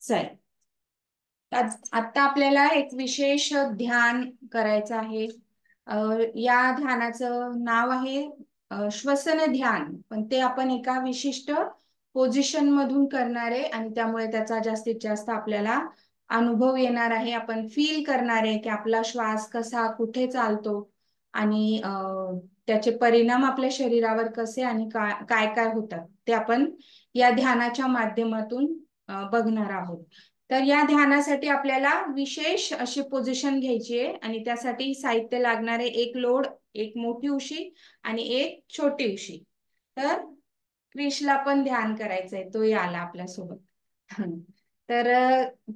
चल, आता आपल्याला एक विशेष ध्यान करायचं आहे. या ध्यानाचं नाव आहे श्वसन ध्यान. पण ते आपण एका विशिष्ट पोझिशन मधून करणार आहे आणि त्यामुळे त्याचा जास्तीत जास्त आपल्याला अनुभव येणार आहे. आपण फील करणार आहे की आपला श्वास कसा कुठे चालतो आणि त्याचे परिणाम आपल्या शरीरावर कसे आणि काय काय होतात ते आपण या ध्यानाच्या माध्यमातून बघणार आहोत. तर या ध्यानासाठी आपल्याला विशेष अशी पोझिशन घ्यायची आहे आणि त्यासाठी साहित्य लागणारे एक लोड, एक मोठी उशी आणि एक छोटी उशी. तर क्रिशला पण ध्यान करायचंय, तोही आला आपल्यासोबत. तर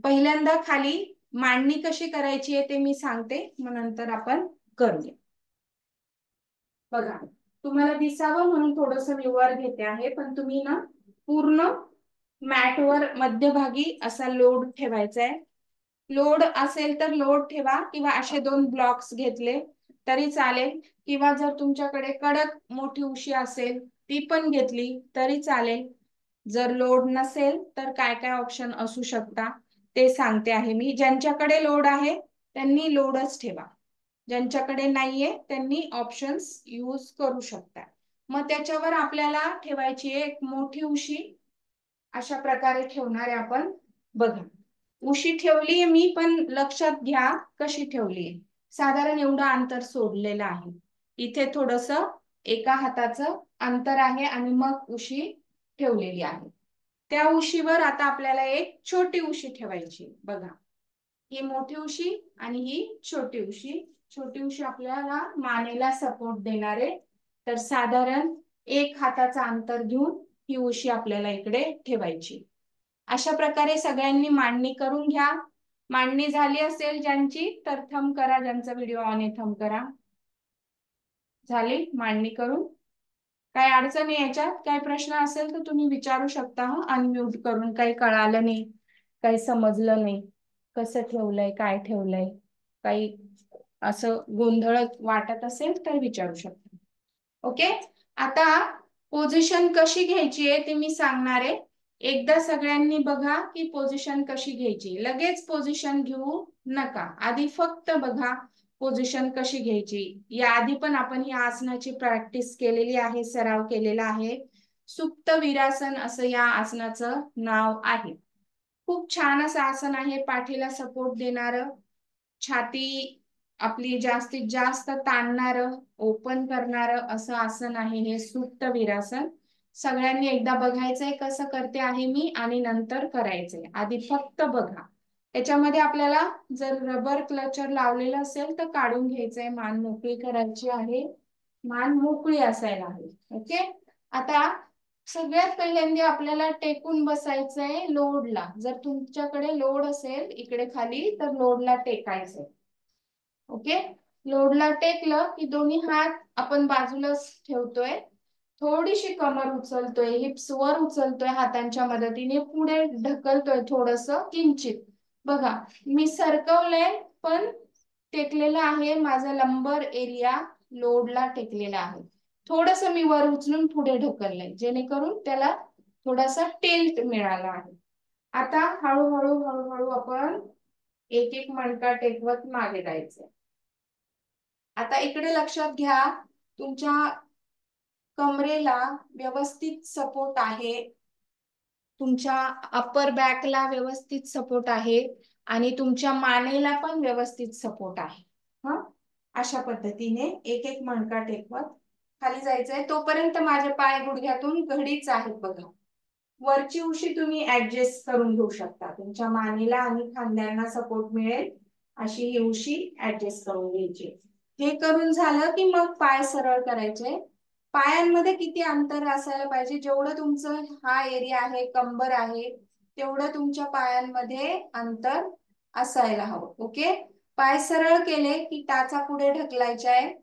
पहिल्यांदा खाली मांडणी कशी करायची आहे ते मी सांगते, मग नंतर आपण करूया. बघा, तुम्हाला दिसावं म्हणून थोडस मी वर घेते आहे, पण तुम्ही ना पूर्ण मॅटवर मध्यभागी असा लोड ठेवायचा आहे. लोड असेल तर लोड ठेवा किंवा असे 2 ब्लॉक्स घेतले तरी चालेल, किंवा जर तुमच्याकडे कडक मोठी उशी असेल ती पण घेतली तरी चालेल. जर लोड नसेल तर काय काय ऑप्शन असू शकता ते सांगते आहे मी. ज्यांच्याकडे लोड आहे त्यांनी लोडच ठेवा, ज्यांच्याकडे नाहीये त्यांनी ऑप्शन्स यूज करू शकता. मग त्याच्यावर आपल्याला ठेवायची एक मोठी उशी अशा प्रकारे ठेवणार आहे आपण. बघा, उशी ठेवली मी, पण लक्षात घ्या कशी ठेवली. साधारण एवढं अंतर सोडलेलं आहे. इथे थोडस एका हाताचं अंतर आहे आणि मग उशी ठेवलेली आहे. त्या उशीवर आता आपल्याला एक छोटी उशी ठेवायची. बघा, ही मोठी उशी आणि ही छोटी उशी. छोटी उशी आपल्याला मानेला सपोर्ट देणारे, तर साधारण एक हाताचा अंतर घेऊन ही उशी आपल्याला इकडे ठेवायची. अशा प्रकारे सगळ्यांनी मांडणी करून घ्या. मांडणी झाली असेल ज्यांची तर थंब करा, ज्यांचा व्हिडिओ ऑन आहे थंब करा. झाली मांडणी करून? काही अडचण याच्यात काही प्रश्न असेल तर तुम्ही विचारू शकता. अनम्यूट करून, काही कळालं नाही, काही समजलं नाही, कसं ठेवलंय, काय ठेवलंय, काही असं गोंधळ वाटत असेल तर विचारू शकता. ओके, आता पोझिशन कशी घ्यायची आहे ते मी सांगणार आहे. एकदा सगळ्यांनी बघा की पोझिशन कशी घ्यायची. लगेच पोझिशन घेऊ नका, आधी फक्त बघा पोझिशन कशी घ्यायची. याआधी पण आपण ही आसनाची प्रॅक्टिस केलेली आहे, सराव केलेला आहे. सुप्त वीरासन असं या आसनाचं नाव आहे. खूप छान असं आसन आहे, पाठीला सपोर्ट देणार, छाती आपली जास्तीत जास्त ताणणार, ओपन करणार असं आसन आहे हे सुप्त वीरासन. सगळ्यांनी एकदा बघायचंय कसं करते आहे मी आणि नंतर करायचंय. आधी फक्त बघा. याच्यामध्ये आपल्याला जर रबर क्लचर लावलेलं असेल तर काढून घ्यायचंय. मान मोकळी करायची आहे, मान मोकळी असायला हवी. ओके, आता सगळ्यात पहिल्यांदा आपल्याला टेकून बसायचंय लोडला. जर तुमच्याकडे लोड असेल इकडे खाली तर लोडला टेकायचंय. ओके, लोडला टेकलं की दोन्ही हात आपण बाजूला ठेवतोय, थोडीशी कमर उचलतोय, हिप्स वर उचलतोय, हातांच्या मदतीने पुढे ढकलतोय थोडस किंचित. बघा, मी सरकवलंय पण टेकलेला आहे, माझा लंबर एरिया लोडला टेकलेला आहे. थोडस मी वर उचलून पुढे ढकललंय जेणेकरून त्याला थोडासा टिल्ट मिळाला आहे. आता हळूहळू हळूहळू आपण एक एक मणका टेकवत मागे जायचंय. आता इकडे लक्षात घ्या, तुमच्या कमरेला व्यवस्थित सपोर्ट आहे, तुमच्या अपर बॅकला व्यवस्थित सपोर्ट आहे आणि तुमच्या मानेला पण व्यवस्थित सपोर्ट आहे. अशा पद्धतीने एक एक मणका टेकवत खाली जायचंय. तोपर्यंत माझे पाय गुडघ्यातून घडीच आहेत. बघा, वरची उशी तुम्ही ऍडजस्ट करून घेऊ शकता, तुमच्या मानेला आणि खांद्यांना सपोर्ट मिळेल अशी ही उशी ऍडजस्ट करून घ्यायची. हे करून झालं की मग पाय सरळ करायचे. पायांमध्ये किती अंतर असायला पाहिजे, जेवढं तुमचं हा एरिया आहे, कंबर आहे, तेवढं तुमच्या पायांमध्ये अंतर असायला हवं. ओके, पाय सरळ केले की टाचा पुढे ढकलायचा आहे,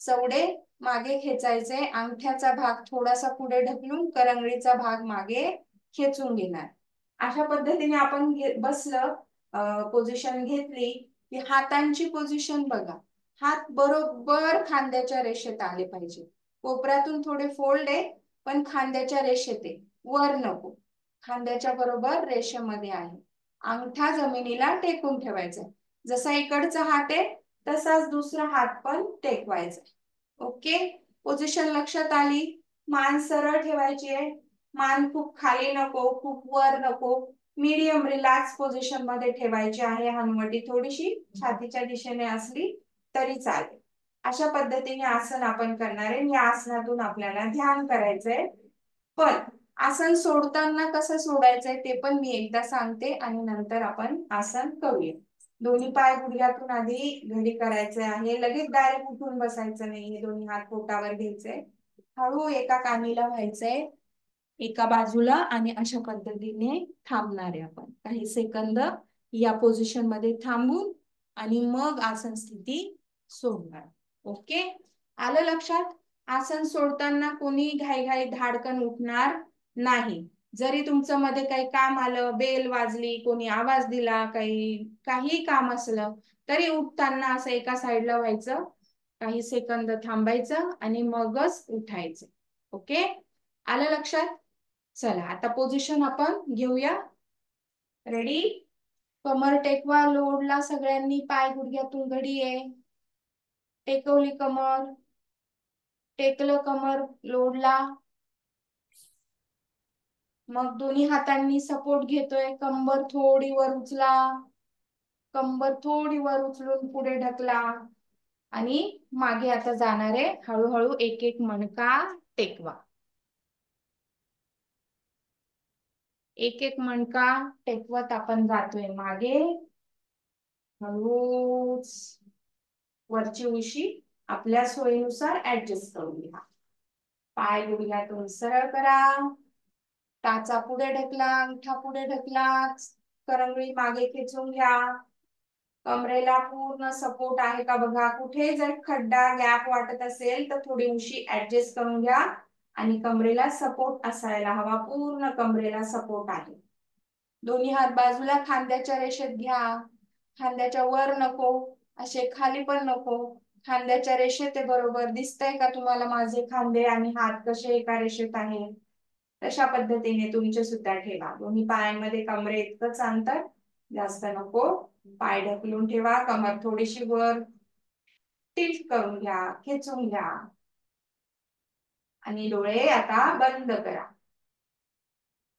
चवडे मागे खेचायचे, अंगठ्याचा भाग थोडासा पुढे ढकलून करंगळीचा भाग मागे खेचून घेणार. अशा पद्धतीने आपण बसलं, पोझिशन घेतली की हातांची पोझिशन बघा. हात बरोबर खांद्याच्या रेषेत आले पाहिजे. कोपऱ्यातून थोडे फोल्ड आहे पण खांद्याच्या रेषेत आहे, वर नको, खांद्याच्या बरोबर रेषेमध्ये आहे. अंगठा जमिनीला टेकून ठेवायचा. जसा इकडचा हात आहे तसाच दुसरा हात पण टेकवायचा. ओके, पोझिशन लक्षात आली. मान सरळ ठेवायची आहे. मान खूप खाली नको, खूप वर नको, मीडियम रिलॅक्स पोझिशन मध्ये ठेवायची आहे. हनुवटी थोडीशी छातीच्या दिशेने असली तरी चालेल. अशा पद्धतीने आसन आपण करणार आहे. या आसनातून आपल्याला ध्यान करायचंय. पण आसन सोडताना कसं सोडायचंय ते पण मी एकदा सांगते आणि नंतर आपण आसन करूया. दोन्ही पाय गुडघ्यातून आधी घडी करायचे आहे. लगेच डायरेक्ट उठून बसायचं नाही. दोन्ही हात पोटावर घ्यायचे. हळू एका कानीला व्हायचंय, एका बाजूला, आणि अशा पद्धतीने थांबणार आहे आपण काही सेकंद या पोझिशन मध्ये थांबून आणि मग आसन स्थिती सोडणार. ओके, आलं लक्षात? आसन सोडताना कोणी घाईघाई धाडकन उठणार नाही. जरी तुमचं मध्ये काही काम आलं, बेल वाजली, कोणी आवाज दिला, काही काम असलं तरी उठताना असं एका साईडला व्हायचं, काही सेकंद थांबायचं आणि मगच उठायचं. ओके, आलं लक्षात? चला आता पोझिशन आपण घेऊया. रेडी? कमर टेकवा लोडला सगळ्यांनी. पाय गुडघ्यातून घडी आहे. टेकवली कमर, टेकलं कमर लोडला. मग दोन्ही हातांनी सपोर्ट घेतोय. कंबर थोडी वर उचला, कंबर थोडी वर उचलून पुढे ढकला आणि मागे आता जाणारे हळूहळू एक एक मणका टेकवा. एक एक मणका टेकवत आपण जातोय मागे. हळूच वरची उशी आपल्या सोयीनुसार ऍडजस्ट करून घ्या. पाय गुडघ्यातून सरळ करा. टाचा पुढे ढकला, अंगठा पुढे ढकला, करंगळी मागे खेचून घ्या. कमरेला पूर्ण सपोर्ट आहे का बघा. कुठे जर खड्डा गॅप वाटत असेल तर थोडी उशी ऍडजस्ट करून घ्या आणि कमरेला सपोर्ट असायला हवा. पूर्ण कमरेला सपोर्ट आहे. दोन्ही हात बाजूला खांद्याच्या रेषेत घ्या. खांद्याच्या वर नको, असे खाली पण नको. खांद्याच्या रेषेत आहे बरोबर. दिसतंय का तुम्हाला माझे खांदे आणि हात कसे एका रेषेत आहे? तशा पद्धतीने तुमचे सुद्धा ठेवा. दोन्ही पायांमध्ये कमरे इतकंच अंतर, जास्त नको. पाय ढकलून ठेवा. कमर थोडीशी वर टिल्ट करून घ्या, खेचून घ्या आणि डोळे आता बंद करा.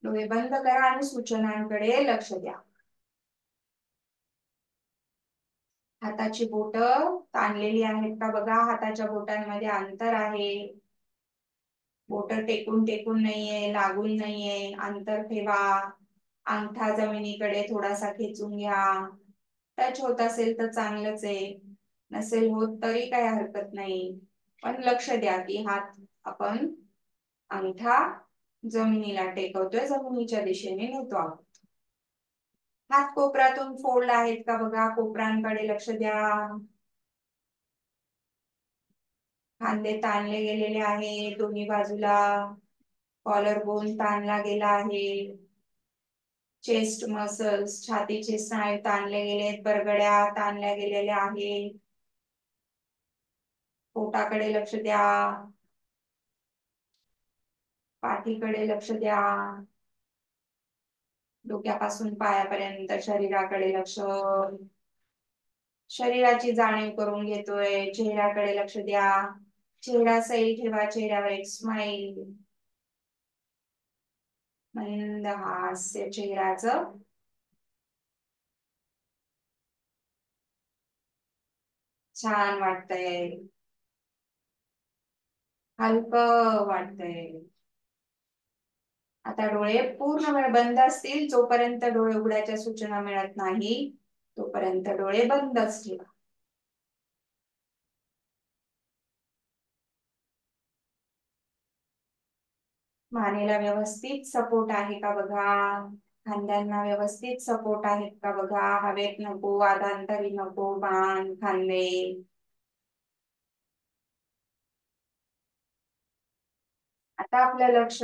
डोळे बंद करा आणि सूचनांकडे लक्ष द्या. हाताची बोट ताणलेली आहेत का बघा. हाताच्या बोटांमध्ये अंतर आहे. बोट टेकून टेकून नाहीये, लागून नाहीये. अंतर ठेवा. अंगठा जमिनीकडे थोडासा खेचून घ्या. टच होत असेल तर चांगलंच आहे, नसेल होत तरी काही हरकत नाही. पण लक्ष द्या की हात आपण अंगठा जमिनीला टेकवतोय, जमिनीच्या दिशेने नेतो आहोत. हात कोपरातून फोल्ड आहेत का बघा. कोपरांकडे लक्ष द्या. खांदे ताणले गेलेले आहे दोन्ही बाजूला. कॉलर बोन ताणला गेला आहे. चेस्ट मसल्स, छातीचे स्नायू ताणले गेलेत. बरगड्या ताणल्या गेलेल्या आहेत. पोटाकडे लक्ष द्या. पाठीकडे लक्ष द्या. डोक्यापासून पायापर्यंत शरीराकडे लक्ष. शरीराची जाणीव करून घेतोय. चेहऱ्याकडे लक्ष द्या. चेहरा सैल ठेवा. चेहऱ्यावर एक स्माइल, मंद हास्य चेहऱ्याचं. छान वाटतंय, हलकं वाटतंय. आता डोळे पूर्ण वेळ बंद असतील. जोपर्यंत डोळे उघडायच्या सूचना मिळत नाही तोपर्यंत डोळे बंदच ठेवा. मानेला व्यवस्थित सपोर्ट आहे का बघा. खांद्यांना व्यवस्थित सपोर्ट आहेत का बघा. हवेत नको, वादांतरी नको. मान, खांदे. आता आपलं लक्ष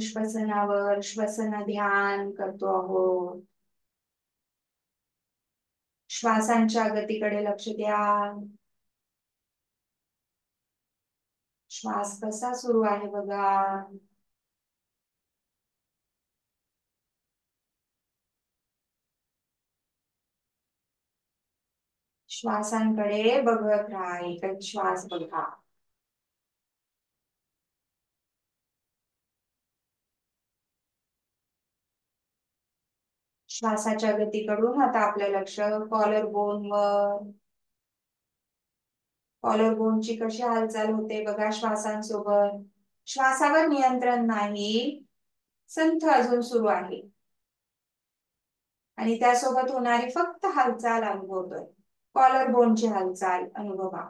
श्वसनावर, श्वसन ध्यान करतो आहोत. श्वासांच्या गतीकडे लक्ष द्या. श्वास कसा सुरू आहे बघा. श्वासांकडे बघत राहा, एकच श्वास बघा. श्वासाच्या गतीकडून आता आपलं लक्ष कॉलर बोन वर. कॉलर बोनची कशी हालचाल होते बघा श्वासांसोबत. श्वासावर नियंत्रण नाही, संथ अजून सुरू आहे आणि त्यासोबत होणारी फक्त हालचाल अनुभवतोय. कॉलर बोनची हालचाल अनुभवा.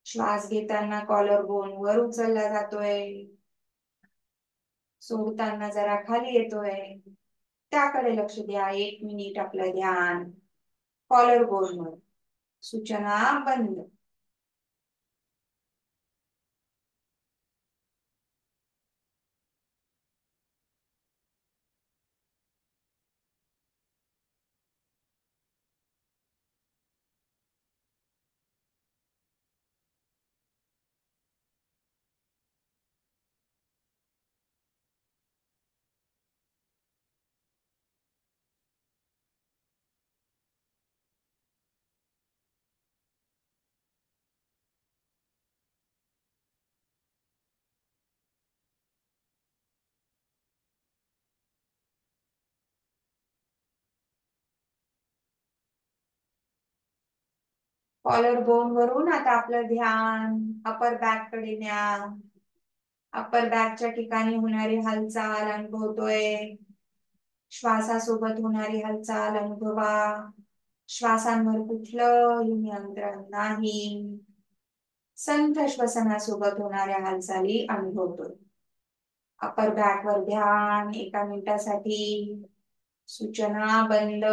श्वास घेताना कॉलर बोन वर उचलला जातोय, सोडताना जरा खाली येतोय. त्याकडे लक्ष द्या. 1 मिनिट आपलं ध्यान कॉलर बोन वर. सूचना बंद. कॉलर बोन वरून आता आपलं ध्यान अपर बॅक कडे न्या. अपर बॅकच्या ठिकाणी होणारी हालचाल अनुभवतोय. श्वासासोबत होणारी हालचाल अनुभवा. श्वासांवर कुठलंही नियंत्रण नाही, संथ श्वसनासोबत होणाऱ्या हालचाली अनुभवतोय. अपर बॅक वर ध्यान 1 मिनिटासाठी. सूचना बंद.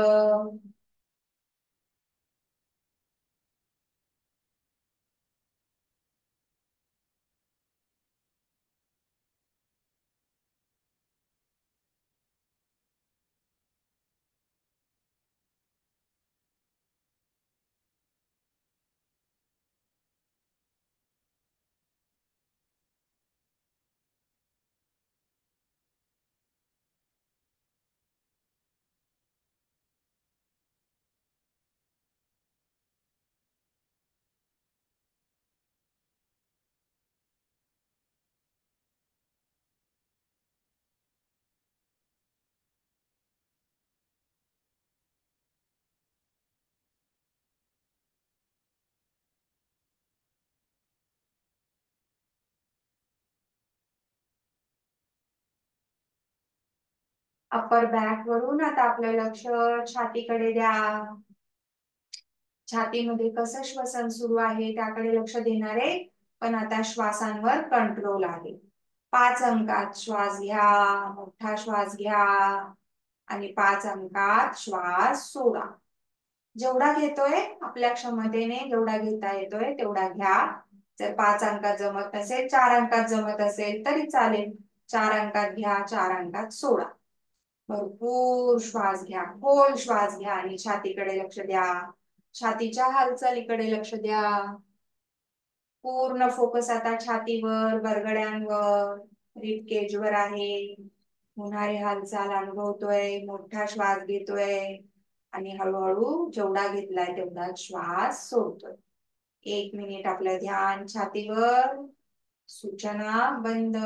अपर बॅक वरून आता आपलं लक्ष छातीकडे द्या. छातीमध्ये कसं श्वसन सुरू आहे त्याकडे लक्ष देणारे, पण आता श्वासांवर कंट्रोल आहे. 5 अंकात श्वास घ्या, मोठा श्वास घ्या आणि 5 अंकात श्वास सोडा. जेवढा घेतोय आपल्या क्षमतेने, जेवढा घेता येतोय तेवढा घ्या. जर 5 अंकात जमत नसेल, 4 अंकात जमत असेल तरी चालेल. 4 अंकात घ्या, 4 अंकात सोडा. भरपूर श्वास घ्या, खोल श्वास घ्या आणि छातीकडे लक्ष द्या. छातीच्या हालचालीकडे लक्ष द्या. पूर्ण फोकस आता छातीवर, बरगड्यांवर, रिब केज वर आहे. होणारी हालचाल अनुभवतोय. मोठा श्वास घेतोय आणि हळूहळू जेवढा घेतलाय तेवढा श्वास सोडतोय. 1 मिनिट आपलं ध्यान छातीवर. सूचना बंद.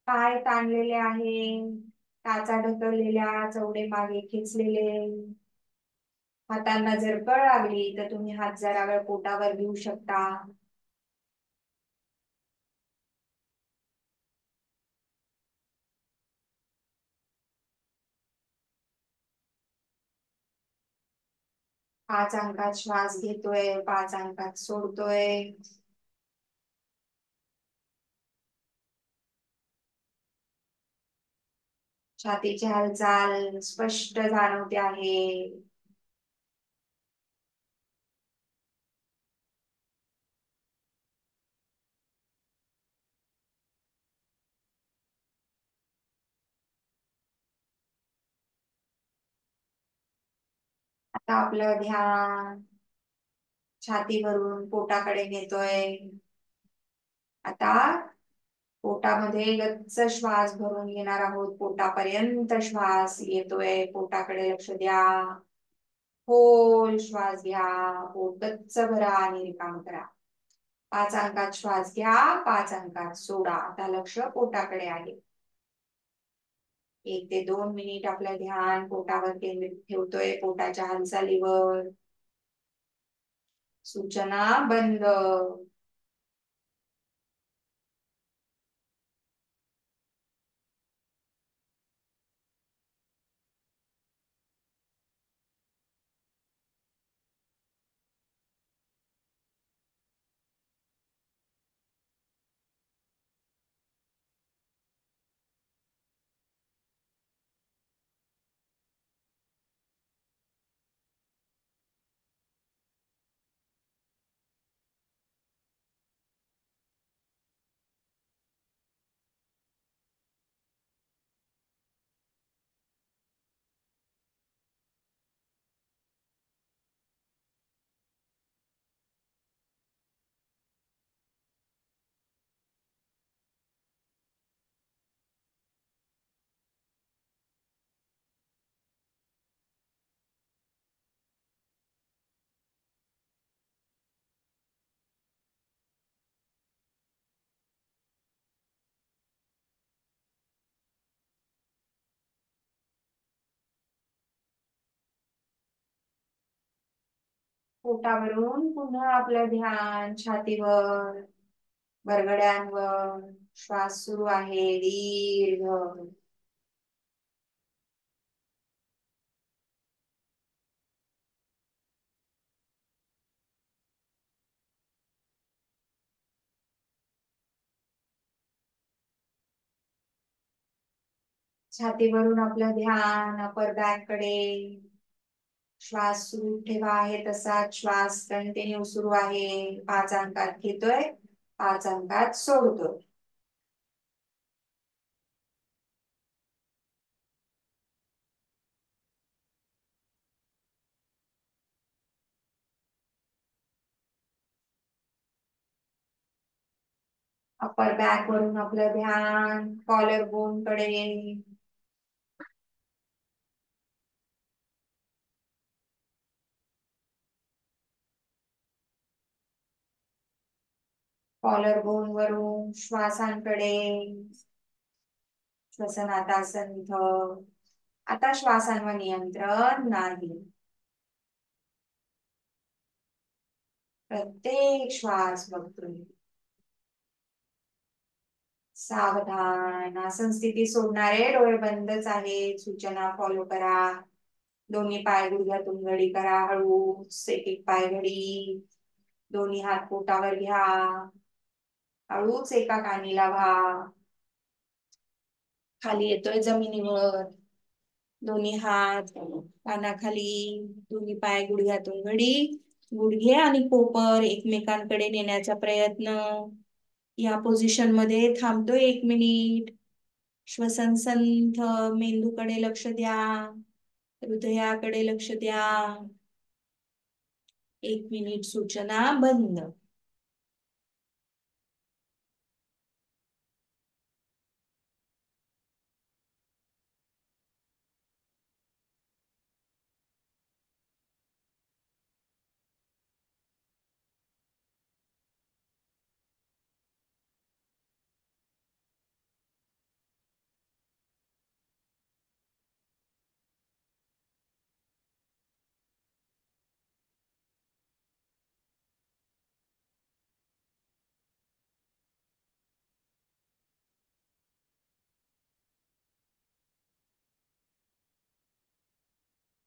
पाय ताणलेले आहे, टाचा ढकललेल्या, चवडे मागे खेचलेले. हातांना जर कळ लागली तर तुम्ही हात जरा वेळ पोटावर घेऊ शकता. पाच अंकात श्वास घेतोय, पाच अंकात सोडतोय. छातीची हालचाल स्पष्ट जाणवते आहे. आता आपलं ध्यान छाती भरून पोटाकडे नेतोय. आता पोटामध्ये गच्च श्वास भरून घेणार आहोत. पोटापर्यंत श्वास येतोय. पोटाकडे लक्ष द्या. खोल श्वास घ्या. पोट गच्च भरा आणि रिकाम करा. पाच अंकात श्वास घ्या, पाच अंकात सोडा. आता लक्ष पोटाकडे आहे. 1 ते 2 मिनिट आपलं ध्यान पोटावर केंद्रित ठेवतोय, पोटाच्या हालचालीवर. सूचना बंद. पोटावरून पुन्हा आपलं ध्यान छातीवर, बरगड्यांवर. श्वास सुरू आहे दीर्घ. छातीवरून आपलं ध्यान अपर बॅक कडे. श्वास सुरू ठेवा आहे तसाच. श्वास कंटिन्यू सुरू आहे. पाच अंकात घेतोय, पाच अंकात सोडतोय. अपर बॅक वरून आपलं ध्यान कॉलर बोन कडे. कॉलर बोन वरून श्वासांकडे. श्वसनात आसन इथं. आता श्वासांवर नियंत्रण नाही. प्रत्येक श्वास बघतोय. सावधान. आसन स्थिती सोडणारे डोळे बंदच आहेत. सूचना फॉलो करा. दोन्ही पाय गुडघ्यातून घडी करा. हळूच एक एक पाय घडी. दोन्ही हात पोटावर घ्या. हळूच एका कानी लावा. खाली येतोय जमिनीवर. दोन्ही हात कानाखाली. दोन्ही पाय गुडघ्यातून घडी. गुडघे आणि कोपर एकमेकांकडे नेण्याचा प्रयत्न. या पोझिशन मध्ये थांबतोय 1 मिनिट. श्वसन संथ. मेंदूकडे लक्ष द्या. हृदयाकडे लक्ष द्या. 1 मिनिट. सूचना बंद.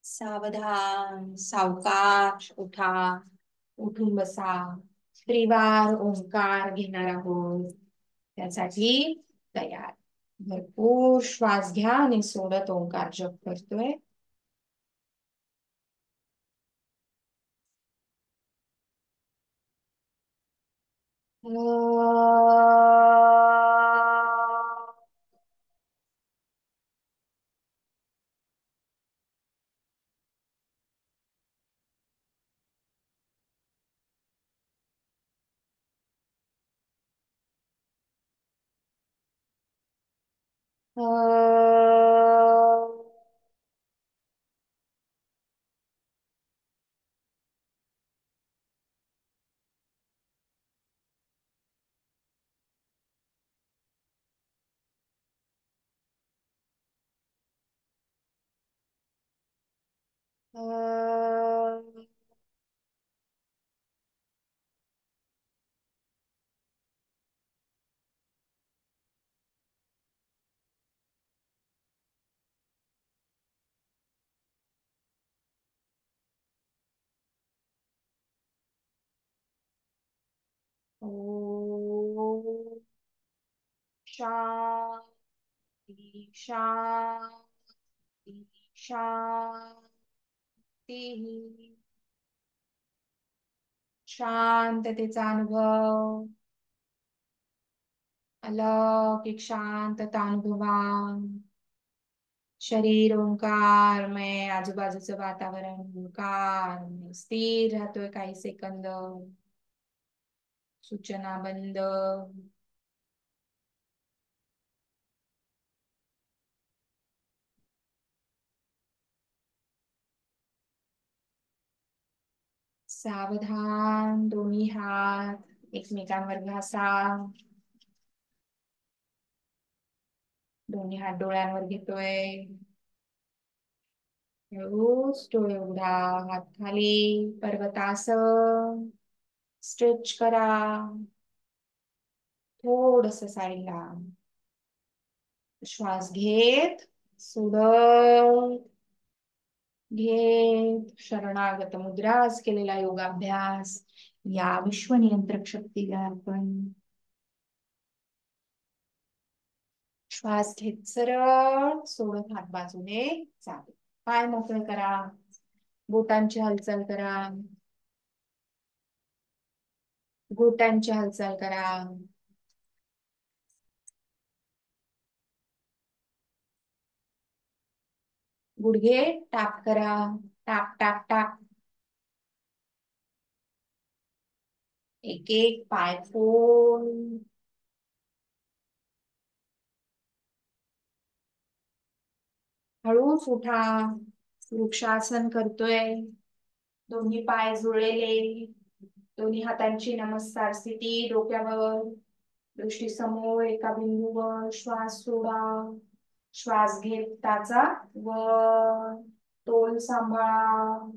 सावधान, सावकाश उठा, उठून बसा. त्रिवार ओंकार घेणार आहोत, त्यासाठी तयार. भरपूर श्वास घ्या आणि सोडत ओंकार जप करतोय. शांती, शांती, शांती. शांततेचा अनुभव, अलौकिक शांतता अनुभवा. शरीर ओंकारमय, आजूबाजूचं वातावरण ओंकारमय, स्थिर राहतोय काही सेकंद. सूचना बंद. सावधान दोन्ही हात एकमेकांवर घासा. दोन्ही हात डोळ्यांवर घेतोय. रोज डोळे उघडा, हात खाली, पर्वतासन. स्ट्रेच करा थोडस साईडला. श्वास घेत सोडत घेत शरणागत मुद्रास केलेला योगाभ्यास या विश्वनियंत्रक शक्तीला आपण. श्वास घेत सरळ सोडत हात बाजूने चालेल. पाय मोकळे करा, बोटांची हालचाल करा, घोटांची हालचाल करा. गुडघे टाप करा, टाप टाप टाप. एक एक पाय फोड. हळूच उठा, वृक्षासन करतोय. दोन्ही पाय जुळलेले, दोन्ही हातांची नमस्कार स्थिती, डोक्यावर दृष्टी समोर एका बिंदूवर. श्वास सोडा, श्वास घेत टाचा वर, तोल सांभाळा.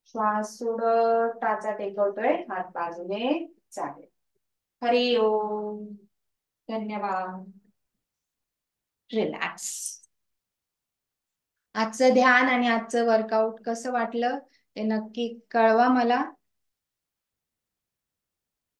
श्वास सोडत टाचा टेकवतोय, हात बाजूने चालेल. हरि ओम. धन्यवाद. रिलॅक्स. आजचं ध्यान आणि आजचं वर्कआउट कसं वाटलं ते नक्की कळवा मला.